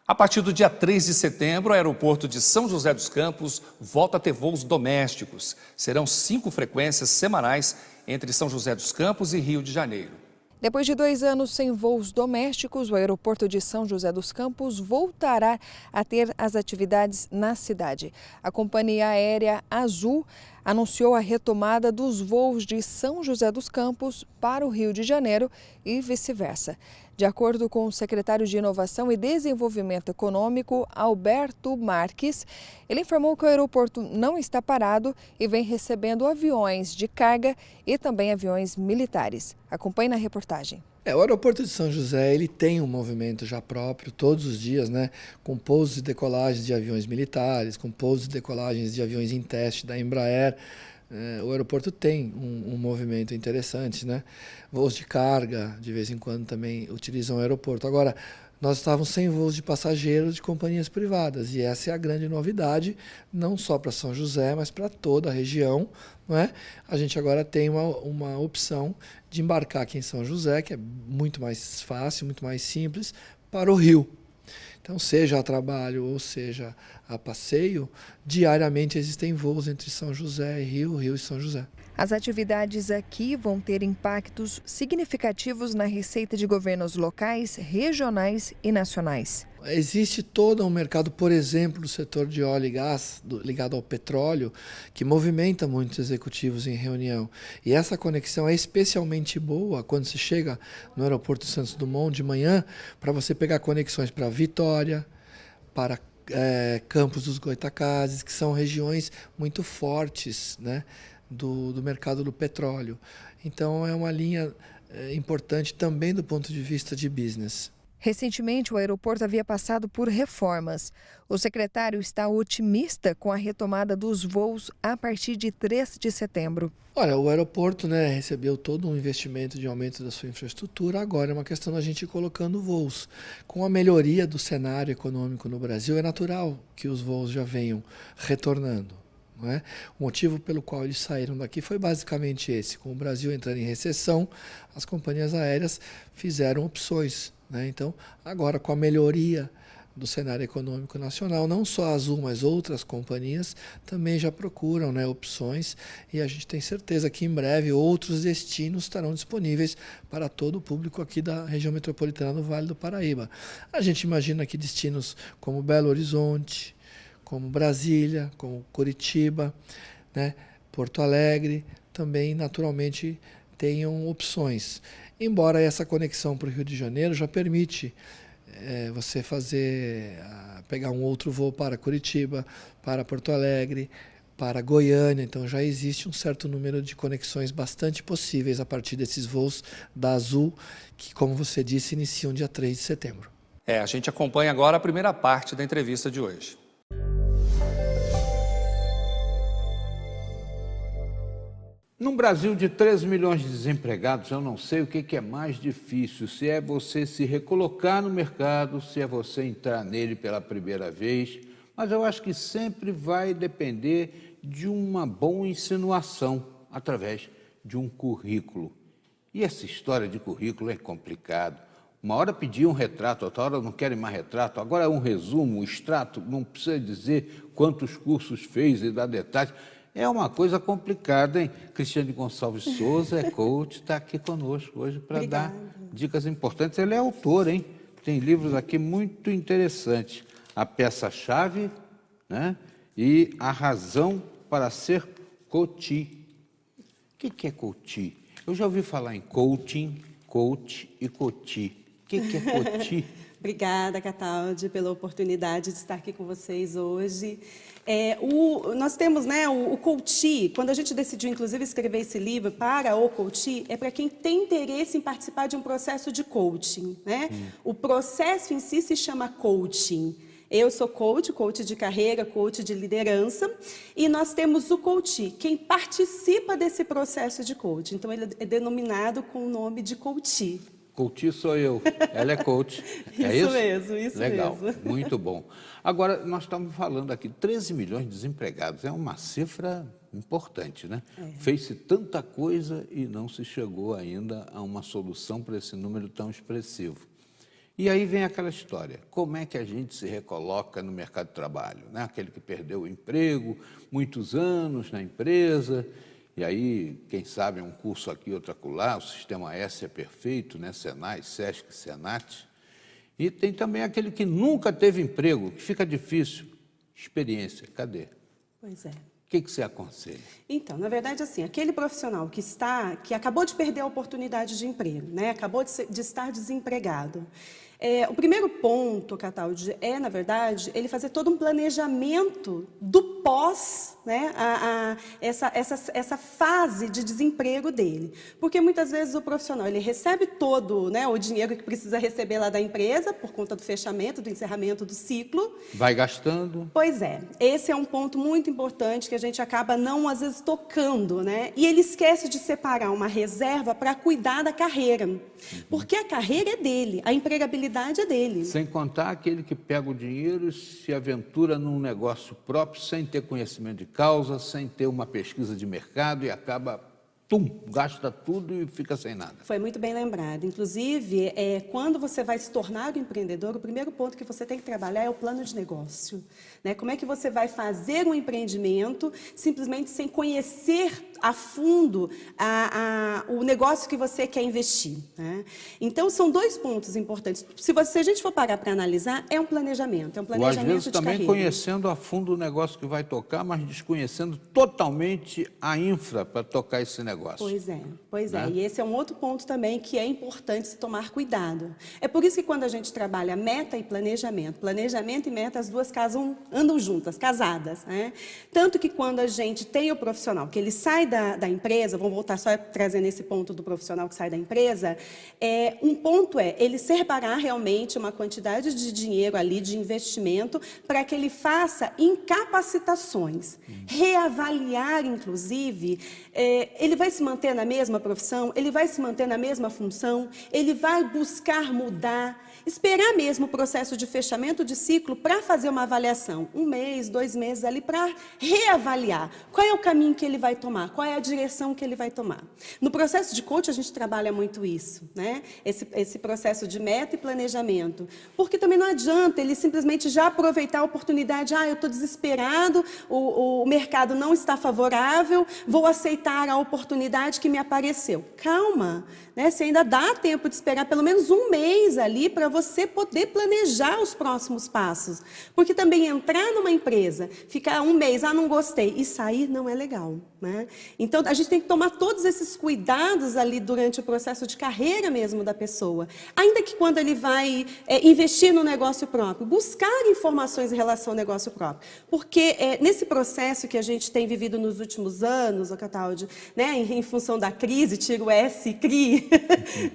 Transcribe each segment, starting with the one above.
A partir do dia 3 de setembro, o aeroporto de São José dos Campos volta a ter voos domésticos. Serão 5 frequências semanais entre São José dos Campos e Rio de Janeiro. Depois de 2 anos sem voos domésticos, o aeroporto de São José dos Campos voltará a ter as atividades na cidade. A companhia aérea Azul anunciou a retomada dos voos de São José dos Campos para o Rio de Janeiro e vice-versa. De acordo com o secretário de Inovação e Desenvolvimento Econômico, Alberto Marques, ele informou que o aeroporto não está parado e vem recebendo aviões de carga e também aviões militares. Acompanhe na reportagem. O aeroporto de São José ele tem um movimento já próprio todos os dias, né? Com pousos e decolagens de aviões militares, com pousos e decolagens de aviões em teste da Embraer. O aeroporto tem um movimento interessante, né? Voos de carga, de vez em quando também utilizam o aeroporto. Agora, nós estávamos sem voos de passageiros de companhias privadas e essa é a grande novidade, não só para São José, mas para toda a região, não é? A gente agora tem uma opção de embarcar aqui em São José, que é muito mais fácil, muito mais simples, para o Rio. Então, seja a trabalho ou seja a passeio, diariamente existem voos entre São José e Rio, Rio e São José. As atividades aqui vão ter impactos significativos na receita de governos locais, regionais e nacionais. Existe todo um mercado, por exemplo, do setor de óleo e gás, ligado ao petróleo, que movimenta muitos executivos em reunião. E essa conexão é especialmente boa quando se chega no aeroporto Santos Dumont de manhã, para você pegar conexões para Vitória, para Campos dos Goytacazes, que são regiões muito fortes, né, do mercado do petróleo. Então, é uma linha importante também do ponto de vista de business. Recentemente, o aeroporto havia passado por reformas. O secretário está otimista com a retomada dos voos a partir de 3 de setembro. Olha, o aeroporto, né, recebeu todo um investimento de aumento da sua infraestrutura, agora é uma questão da gente ir colocando voos. Com a melhoria do cenário econômico no Brasil, é natural que os voos já venham retornando. Não é? O motivo pelo qual eles saíram daqui foi basicamente esse. Com o Brasil entrando em recessão, as companhias aéreas fizeram opções. Né? Então, agora com a melhoria do cenário econômico nacional, não só a Azul, mas outras companhias também já procuram, né, opções e a gente tem certeza que em breve outros destinos estarão disponíveis para todo o público aqui da região metropolitana do Vale do Paraíba. A gente imagina aqui destinos como Belo Horizonte, como Brasília, como Curitiba, né, Porto Alegre, também naturalmente tenham opções. Embora essa conexão para o Rio de Janeiro já permite você pegar um outro voo para Curitiba, para Porto Alegre, para Goiânia, então já existe um certo número de conexões bastante possíveis a partir desses voos da Azul, que, como você disse, iniciam dia 3 de setembro. A gente acompanha agora a primeira parte da entrevista de hoje. Num Brasil de 13 milhões de desempregados, eu não sei o que é mais difícil, se é você se recolocar no mercado, se é você entrar nele pela primeira vez, mas eu acho que sempre vai depender de uma boa insinuação através de um currículo. E essa história de currículo é complicado. Uma hora pediam um retrato, outra hora não querem mais retrato, agora é um resumo, um extrato, não precisa dizer quantos cursos fez e dar detalhes. É uma coisa complicada, hein? Cristiane Gonçalves Souza é coach, está aqui conosco hoje para dar dicas importantes. Ele é autor, hein? Tem livros aqui muito interessantes. A Peça-Chave, né? E A Razão para Ser Coach. O que é coach? Eu já ouvi falar em coaching, coach e coach. O que é coach? Obrigada, Cataldi, pela oportunidade de estar aqui com vocês hoje. Nós temos, né, o coach. Quando a gente decidiu, inclusive, escrever esse livro para o coach, é para quem tem interesse em participar de um processo de coaching. Né? O processo em si se chama coaching. Eu sou coach de carreira, coach de liderança, e nós temos o coach, quem participa desse processo de coaching. Então, ele é denominado com o nome de coach. Coach sou eu, ela é coach. É isso? Isso Legal, mesmo. muito bom. Agora, nós estamos falando aqui, 13 milhões de desempregados, é uma cifra importante, né? Fez-se tanta coisa e não se chegou ainda a uma solução para esse número tão expressivo. E aí vem aquela história, como é que a gente se recoloca no mercado de trabalho? Né? Aquele que perdeu o emprego, muitos anos na empresa, e aí, quem sabe, um curso aqui, outro acolá, o Sistema S é perfeito, né? Senai, Sesc, Senat. E tem também aquele que nunca teve emprego, que fica difícil. Experiência, cadê? Pois é. O que você aconselha? Então, na verdade, assim, aquele profissional que acabou de perder a oportunidade de emprego, né? Acabou de estar desempregado. O primeiro ponto, Cataldi, na verdade, ele fazer todo um planejamento do pós, né, essa fase de desemprego dele. Porque muitas vezes o profissional ele recebe todo, né, o dinheiro que precisa receber lá da empresa, por conta do fechamento, do encerramento do ciclo. Vai gastando. Pois é, esse é um ponto muito importante que a gente acaba não, às vezes, tocando, né? E ele esquece de separar uma reserva para cuidar da carreira. Porque a carreira é dele, a empregabilidade é dele. Sem contar aquele que pega o dinheiro e se aventura num negócio próprio, sem ter conhecimento de causa, sem ter uma pesquisa de mercado e acaba, gasta tudo e fica sem nada. Foi muito bem lembrado. Inclusive, quando você vai se tornar um empreendedor, o primeiro ponto que você tem que trabalhar é o plano de negócio. Né? Como é que você vai fazer um empreendimento simplesmente sem conhecer a fundo o negócio que você quer investir. Né? Então, são dois pontos importantes. Se a gente for parar para analisar, é um planejamento de carreira. Ou às vezes também conhecendo a fundo o negócio que vai tocar, mas desconhecendo totalmente a infra para tocar esse negócio. Pois é. E esse é um outro ponto também que é importante se tomar cuidado. É por isso que quando a gente trabalha meta e planejamento e meta, as duas andam juntas, casadas. Né? Tanto que quando a gente tem o profissional, que ele sai da empresa, vamos voltar só trazendo esse ponto do profissional que sai da empresa, um ponto é ele separar realmente uma quantidade de dinheiro ali, de investimento, para que ele faça em capacitações, reavaliar, inclusive, ele vai se manter na mesma profissão, ele vai se manter na mesma função, ele vai buscar mudar, esperar mesmo o processo de fechamento de ciclo para fazer uma avaliação, 1 mês, 2 meses ali, para reavaliar qual é o caminho que ele vai tomar, qual é a direção que ele vai tomar. No processo de coach, a gente trabalha muito isso, né? Esse processo de meta e planejamento, porque também não adianta ele simplesmente já aproveitar a oportunidade, eu estou desesperado, o mercado não está favorável, vou aceitar a oportunidade que me apareceu. Calma, né? Você ainda dá tempo de esperar pelo menos 1 mês ali para você poder planejar os próximos passos. Porque também entrar numa empresa, ficar 1 mês, não gostei, e sair não é legal. Né? Então, a gente tem que tomar todos esses cuidados ali durante o processo de carreira mesmo da pessoa. Ainda que quando ele vai investir no negócio próprio, buscar informações em relação ao negócio próprio. Porque nesse processo que a gente tem vivido nos últimos anos, Cataldi, né, em função da crise, tira o S, CRI,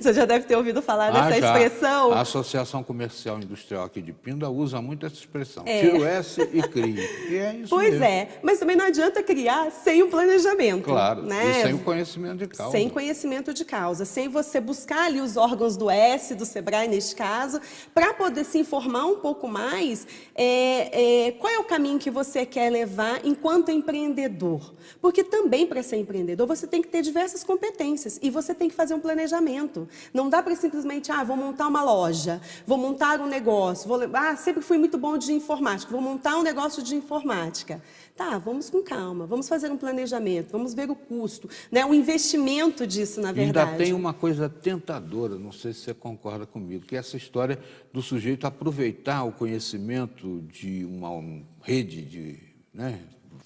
você já deve ter ouvido falar dessa expressão. A Associação Comercial e Industrial aqui de Pinda usa muito essa expressão, tira o S e CRI. E é isso mesmo. Mas também não adianta criar sem um planejamento. Claro, né? E sem o conhecimento de causa. Sem conhecimento de causa, sem você buscar ali os órgãos do S, do SEBRAE, neste caso, para poder se informar um pouco mais qual é o caminho que você quer levar enquanto empreendedor. Porque também, para ser empreendedor, você tem que ter diversas competências e você tem que fazer um planejamento. Não dá para simplesmente, vou montar uma loja, vou montar um negócio, sempre fui muito bom de informática, vou montar um negócio de informática. Tá, vamos com calma, vamos fazer um planejamento, vamos ver o custo, né? O investimento disso, na verdade. Ainda tem uma coisa tentadora, não sei se você concorda comigo, que é essa história do sujeito aproveitar o conhecimento de uma rede de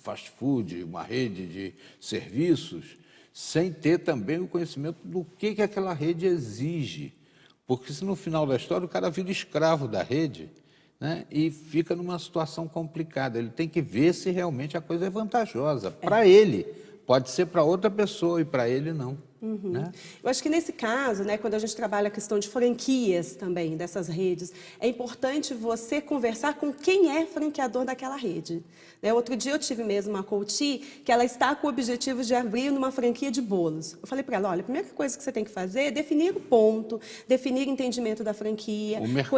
fast food, uma rede de serviços, sem ter também o conhecimento do que aquela rede exige. Porque se no final da história o cara vira escravo da rede, né, e fica numa situação complicada. Ele tem que ver se realmente a coisa é vantajosa. Para ele, pode ser para outra pessoa e para ele não. Né? Eu acho que nesse caso, né, quando a gente trabalha a questão de franquias também, dessas redes, é importante você conversar com quem é franqueador daquela rede. Outro dia eu tive mesmo uma coach que ela está com o objetivo de abrir numa franquia de bolos. Eu falei para ela, olha, a primeira coisa que você tem que fazer é definir o ponto, definir o entendimento da franquia. O mercado.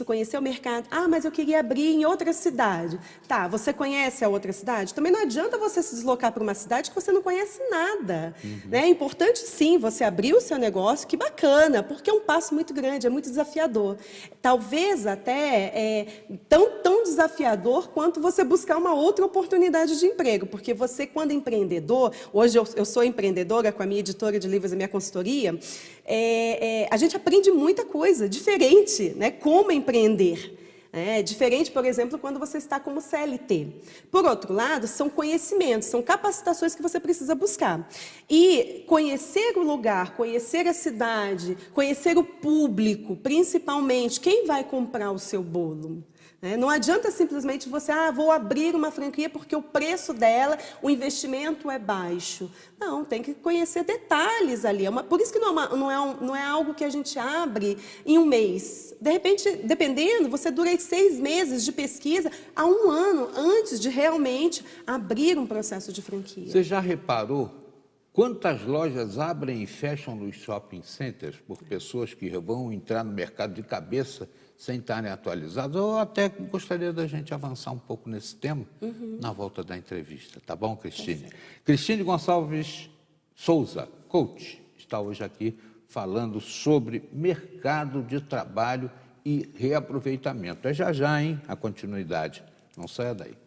Conhecer o mercado. Mas eu queria abrir em outra cidade. Tá, você conhece a outra cidade? Também não adianta você se deslocar para uma cidade que você não conhece nada. É importante importante, sim, você abrir o seu negócio, que bacana, porque é um passo muito grande, é muito desafiador. Talvez até tão desafiador quanto você buscar uma outra oportunidade de emprego, porque você, quando empreendedor, hoje eu sou empreendedora com a minha editora de livros e minha consultoria, a gente aprende muita coisa diferente, né, como empreender. É diferente, por exemplo, quando você está como CLT. Por outro lado, são conhecimentos, são capacitações que você precisa buscar. E conhecer o lugar, conhecer a cidade, conhecer o público, principalmente, quem vai comprar o seu bolo? Não adianta simplesmente você, vou abrir uma franquia porque o preço dela, o investimento é baixo. Não, tem que conhecer detalhes ali. Por isso que não é algo que a gente abre em um mês. De repente, dependendo, você dura 6 meses de pesquisa a 1 ano antes de realmente abrir um processo de franquia. Você já reparou quantas lojas abrem e fecham nos shopping centers por pessoas que vão entrar no mercado de cabeça sem estarem atualizados? Eu até gostaria da gente avançar um pouco nesse tema na volta da entrevista. Tá bom, Cristine? Cristine Gonçalves Souza, coach, está hoje aqui falando sobre mercado de trabalho e reaproveitamento. É já, hein? A continuidade. Não saia daí.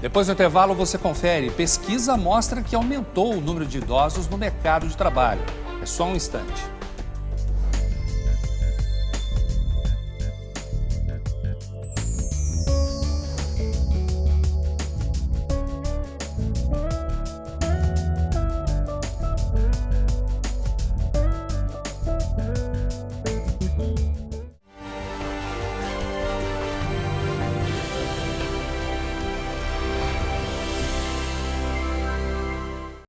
Depois do intervalo, você confere. Pesquisa mostra que aumentou o número de idosos no mercado de trabalho. É só um instante.